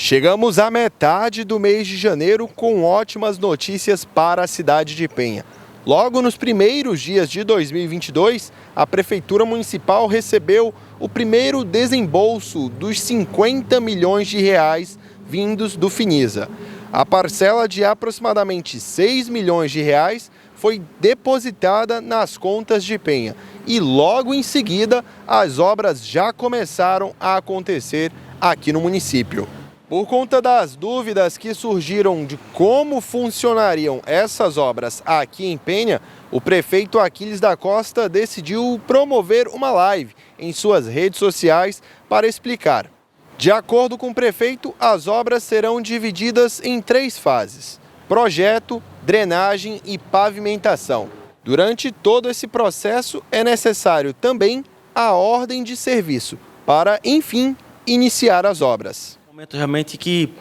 Chegamos à metade do mês de janeiro com ótimas notícias para a cidade de Penha. Logo nos primeiros dias de 2022, a Prefeitura Municipal recebeu o primeiro desembolso dos 50 milhões de reais vindos do Finisa. A parcela de aproximadamente 6 milhões de reais foi depositada nas contas de Penha e logo em seguida as obras já começaram a acontecer aqui no município. Por conta das dúvidas que surgiram de como funcionariam essas obras aqui em Penha, o prefeito Aquiles da Costa decidiu promover uma live em suas redes sociais para explicar. De acordo com o prefeito, as obras serão divididas em 3 fases: projeto, drenagem e pavimentação. Durante todo esse processo é necessário também a ordem de serviço para, enfim, iniciar as obras. Momento realmente que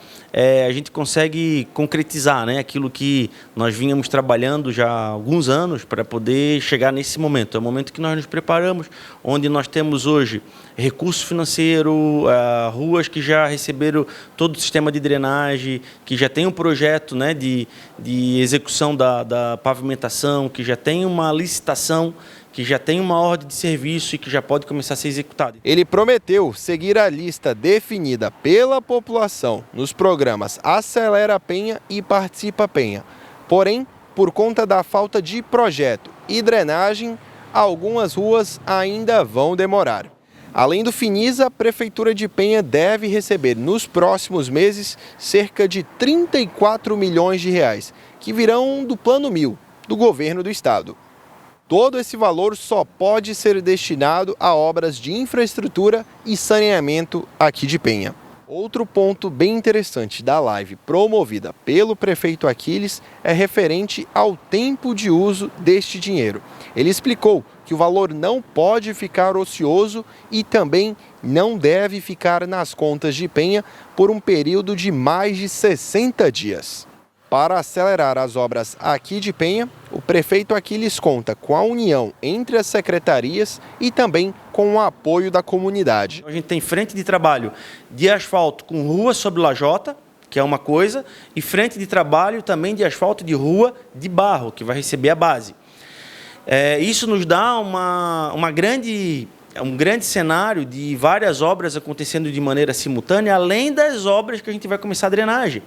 a gente consegue concretizar, né, aquilo que nós vínhamos trabalhando já há alguns anos para poder chegar nesse momento. É o momento que nós nos preparamos, onde nós temos hoje recurso financeiro, ruas que já receberam todo o sistema de drenagem, que já tem um projeto, né, de execução da pavimentação, que já tem uma licitação, que já tem uma ordem de serviço e que já pode começar a ser executado. Ele prometeu seguir a lista definida pela população nos programas Acelera Penha e Participa Penha. Porém, por conta da falta de projeto e drenagem, algumas ruas ainda vão demorar. Além do Finisa, a Prefeitura de Penha deve receber nos próximos meses cerca de 34 milhões de reais, que virão do Plano 1000, do governo do estado. Todo esse valor só pode ser destinado a obras de infraestrutura e saneamento aqui de Penha. Outro ponto bem interessante da live promovida pelo prefeito Aquiles é referente ao tempo de uso deste dinheiro. Ele explicou que o valor não pode ficar ocioso e também não deve ficar nas contas de Penha por um período de mais de 60 dias. Para acelerar as obras aqui de Penha, o prefeito Aquiles conta com a união entre as secretarias e também com o apoio da comunidade. A gente tem frente de trabalho de asfalto com rua sobre lajota, que é uma coisa, e frente de trabalho também de asfalto de rua de barro, que vai receber a base. Isso nos dá um grande cenário de várias obras acontecendo de maneira simultânea, além das obras que a gente vai começar a drenagem.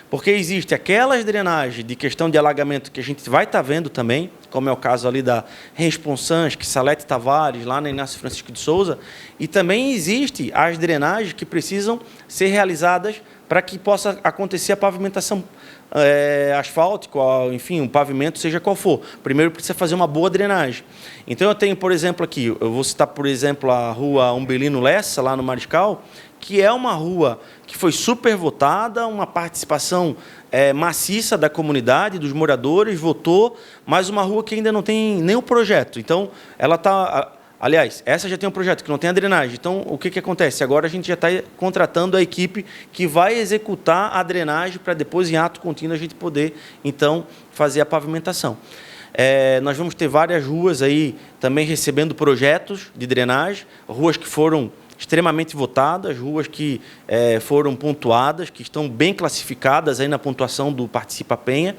Porque existe aquelas drenagens de questão de alagamento que a gente vai estar vendo também, como é o caso ali da Responsans, que Salete Tavares, lá na Inácio Francisco de Souza, e também existe as drenagens que precisam ser realizadas para que possa acontecer a pavimentação asfáltica, enfim, um pavimento, seja qual for. Primeiro precisa fazer uma boa drenagem. Então eu tenho, por exemplo, aqui, eu vou citar, por exemplo, a rua Umbelino Lessa, lá no Mariscal, que é uma rua que foi super votada, uma participação maciça da comunidade, dos moradores, votou, mas uma rua que ainda não tem nem o projeto. Então, ela está... Aliás, essa já tem um projeto que não tem a drenagem. Então, o que acontece? Agora a gente já está contratando a equipe que vai executar a drenagem para depois, em ato contínuo, a gente poder, então, fazer a pavimentação. Nós vamos ter várias ruas aí também recebendo projetos de drenagem, ruas que foram extremamente votadas, ruas que foram pontuadas, que estão bem classificadas aí na pontuação do Participa Penha,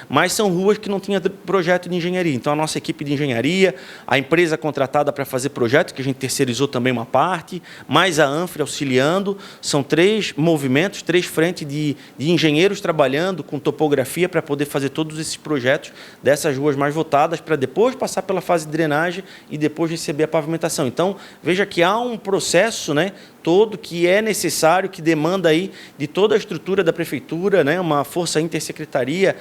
mas são ruas que não tinham projeto de engenharia. Então, a nossa equipe de engenharia, a empresa contratada para fazer projeto, que a gente terceirizou também uma parte, mais a Anfre auxiliando, são 3 movimentos, 3 frentes de engenheiros trabalhando com topografia para poder fazer todos esses projetos dessas ruas mais votadas, para depois passar pela fase de drenagem e depois receber a pavimentação. Então, veja que há um processo, né, todo que é necessário, que demanda aí de toda a estrutura da prefeitura, né, uma força intersecretaria,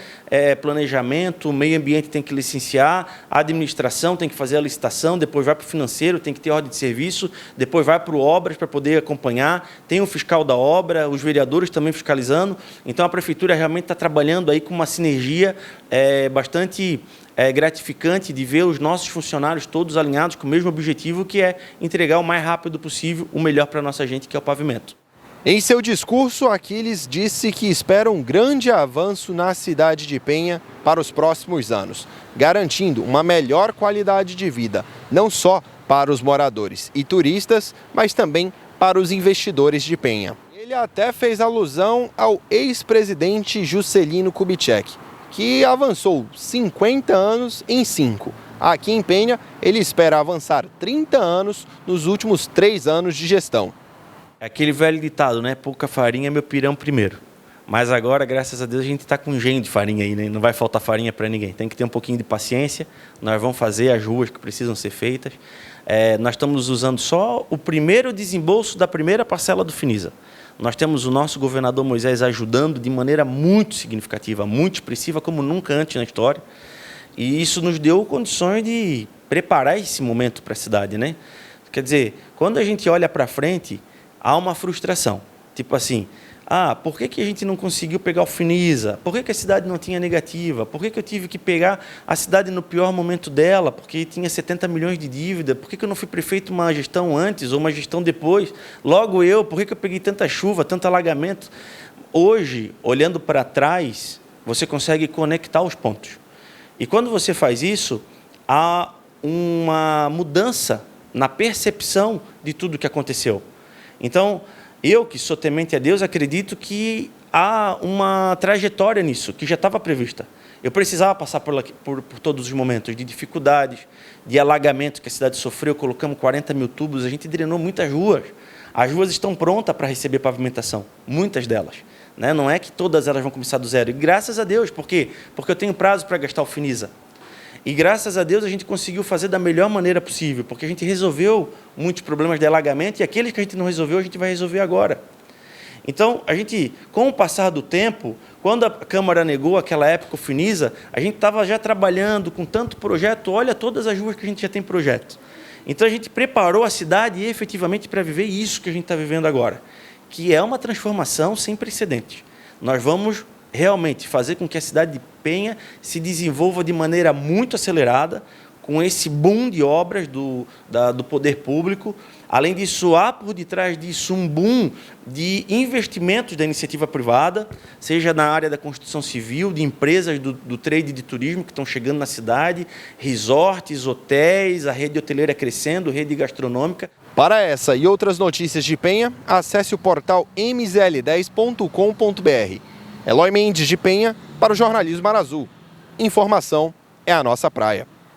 planejamento, o meio ambiente tem que licenciar, a administração tem que fazer a licitação, depois vai para o financeiro, tem que ter ordem de serviço, depois vai para o obras para poder acompanhar, tem o fiscal da obra, os vereadores também fiscalizando. Então a prefeitura realmente está trabalhando aí com uma sinergia bastante gratificante de ver os nossos funcionários todos alinhados com o mesmo objetivo, que é entregar o mais rápido possível o melhor para a nossa gente, que é o pavimento. Em seu discurso, Aquiles disse que espera um grande avanço na cidade de Penha para os próximos anos, garantindo uma melhor qualidade de vida, não só para os moradores e turistas, mas também para os investidores de Penha. Ele Ele até fez alusão ao ex-presidente Juscelino Kubitschek, que avançou 50 anos em 5. Aqui em Penha, ele espera avançar 30 anos nos últimos 3 anos de gestão. É aquele velho ditado, né? Pouca farinha, meu pirão primeiro. Mas agora, graças a Deus, a gente está com um engenho de farinha aí, né? Não vai faltar farinha para ninguém. Tem que ter um pouquinho de paciência. Nós vamos fazer as ruas que precisam ser feitas. Nós estamos usando só o primeiro desembolso da primeira parcela do Finisa. Nós temos o nosso governador Moisés ajudando de maneira muito significativa, muito expressiva, como nunca antes na história. E isso nos deu condições de preparar esse momento para a cidade, né? Quer dizer, quando a gente olha para frente, há uma frustração. Tipo assim, por que a gente não conseguiu pegar o Finisa? Por que a cidade não tinha negativa? Por que eu tive que pegar a cidade no pior momento dela? Porque tinha 70 milhões de dívida? Por que eu não fui prefeito uma gestão antes ou uma gestão depois? Logo eu, por que eu peguei tanta chuva, tanto alagamento? Hoje, olhando para trás, você consegue conectar os pontos. E quando você faz isso, há uma mudança na percepção de tudo que aconteceu. Então, eu, que sou temente a Deus, acredito que há uma trajetória nisso, que já estava prevista. Eu precisava passar por todos os momentos de dificuldades, de alagamento que a cidade sofreu. Colocamos 40 mil tubos, a gente drenou muitas ruas. As ruas estão prontas para receber pavimentação, muitas delas. Né? Não é que todas elas vão começar do zero. E graças a Deus, por quê? Porque eu tenho prazo para gastar o Finisa. E graças a Deus a gente conseguiu fazer da melhor maneira possível, porque a gente resolveu muitos problemas de alagamento e aqueles que a gente não resolveu, a gente vai resolver agora. Então, a gente, com o passar do tempo, quando a Câmara negou aquela época o Finisa, a gente estava já trabalhando com tanto projeto, olha todas as ruas que a gente já tem projeto. Então, a gente preparou a cidade efetivamente para viver isso que a gente está vivendo agora, que é uma transformação sem precedentes. Nós vamos realmente fazer com que a cidade de Penha se desenvolva de maneira muito acelerada, com esse boom de obras do poder público. Além disso, há por detrás disso um boom de investimentos da iniciativa privada, seja na área da construção civil, de empresas do trade de turismo que estão chegando na cidade, resorts, hotéis, a rede hoteleira crescendo, rede gastronômica. Para essa e outras notícias de Penha, acesse o portal mzl10.com.br. Eloy Mendes de Penha para o Jornalismo Mar Azul. Informação é a nossa praia.